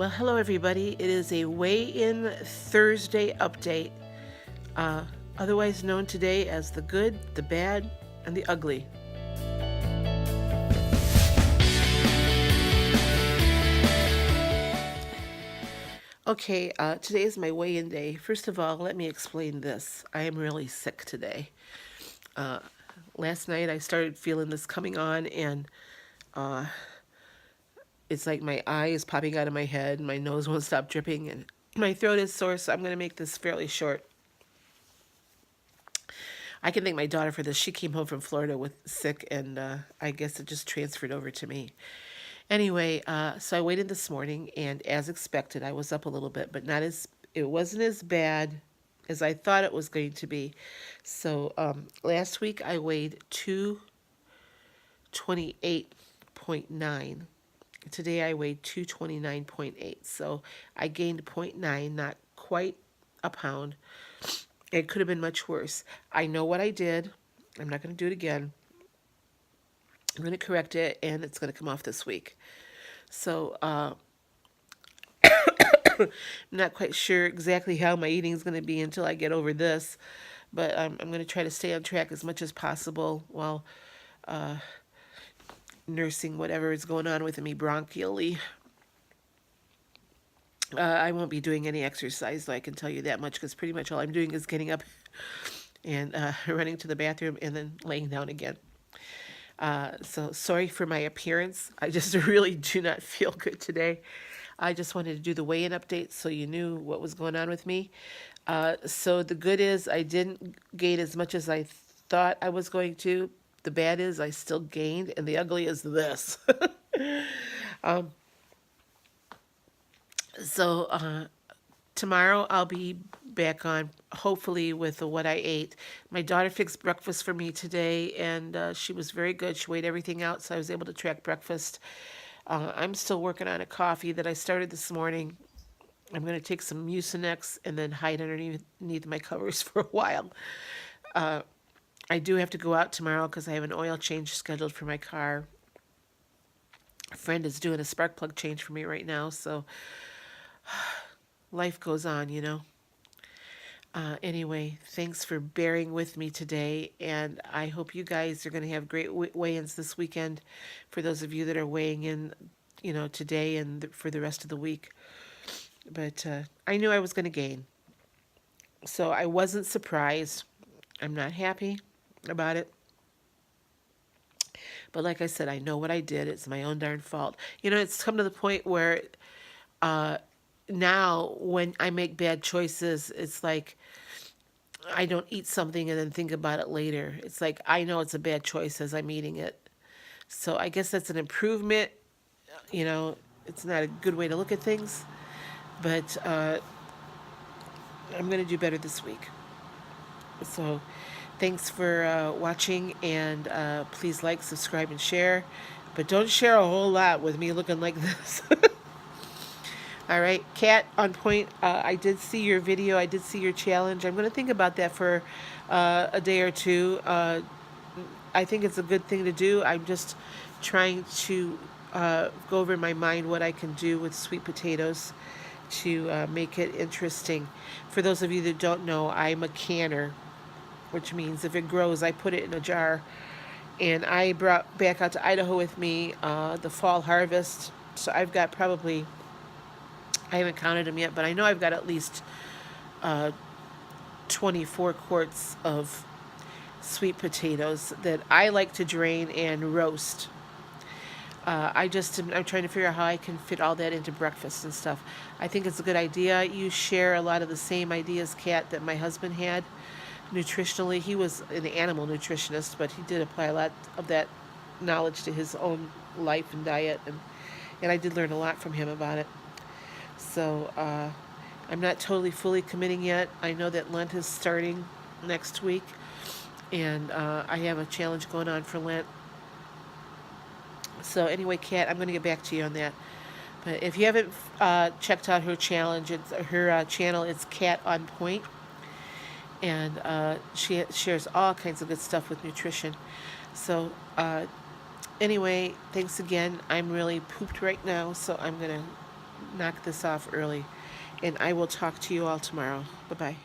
Well, hello everybody. It is a weigh-in Thursday update, uh, otherwise known today as the good, the bad, and the ugly. Okay, today is my weigh-in day. First of all, let me explain this. I am really sick today. Last night I started feeling this coming on, and it's like my eye is popping out of my head, and my nose won't stop dripping, and my throat is sore, so I'm going to make this fairly short. I can thank my daughter for this. She came home from Florida with sick, and I guess it just transferred over to me. Anyway, so I waited this morning, and as expected, I was up a little bit, but it wasn't as bad as I thought it was going to be. So last week I weighed 228.9. Today I weighed 229.8. So I gained 0.9, not quite a pound. It could have been much worse. I know what I did. I'm not going to do it again. I'm going to correct it, and it's going to come off this week. So I'm not quite sure exactly how my eating is going to be until I get over this, but I'm going to try to stay on track as much as possible while nursing whatever is going on with me bronchially. I won't be doing any exercise, though, I can tell you that much, because pretty much all I'm doing is getting up and running to the bathroom and then laying down again. So sorry for my appearance. I just really do not feel good today. I just wanted to do the weigh-in update so you knew what was going on with me. So the good is I didn't gain as much as I thought I was going to. The bad is I still gained, and the ugly is this. So tomorrow I'll be back on, hopefully, with what I ate. My daughter fixed breakfast for me today, and she was very good. She weighed everything out, so I was able to track breakfast. I'm still working on a coffee that I started this morning. I'm going to take some Mucinex and then hide underneath my covers for a while. I do have to go out tomorrow because I have an oil change scheduled for my car. A friend is doing a spark plug change for me right now, so life goes on, you know. Anyway, thanks for bearing with me today, and I hope you guys are going to have great weigh-ins this weekend for those of you that are weighing in, you know, today and for the rest of the week. But I knew I was going to gain, so I wasn't surprised. I'm not happy about it. But like I said, I know what I did. It's my own darn fault. You know, it's come to the point where now when I make bad choices, it's like I don't eat something and then think about it later. It's like I know it's a bad choice as I'm eating it. So I guess that's an improvement. You know, it's not a good way to look at things. But I'm going to do better this week. So thanks for watching, and please like, subscribe, and share. But don't share a whole lot with me looking like this. All right, Kat on point. I did see your video. I did see your challenge. I'm going to think about that for a day or two. I think it's a good thing to do. I'm just trying to go over in my mind what I can do with sweet potatoes to make it interesting. For those of you that don't know, I'm a canner, which means if it grows, I put it in a jar. And I brought back out to Idaho with me the fall harvest. So I've got probably, I haven't counted them yet, but I know I've got at least 24 quarts of sweet potatoes that I like to drain and roast. I'm trying to figure out how I can fit all that into breakfast and stuff. I think it's a good idea. You share a lot of the same ideas, Kat, that my husband had nutritionally. He was an animal nutritionist, but he did apply a lot of that knowledge to his own life and diet, and I did learn a lot from him about it. So I'm not totally fully committing yet. I know that Lent is starting next week, and I have a challenge going on for Lent. So anyway, Kat, I'm going to get back to you on that. But if you haven't checked out her challenge, her channel, it's Kat on Point, and she shares all kinds of good stuff with nutrition. So anyway, thanks again. I'm really pooped right now, so I'm going to knock this off early. And I will talk to you all tomorrow. Bye bye.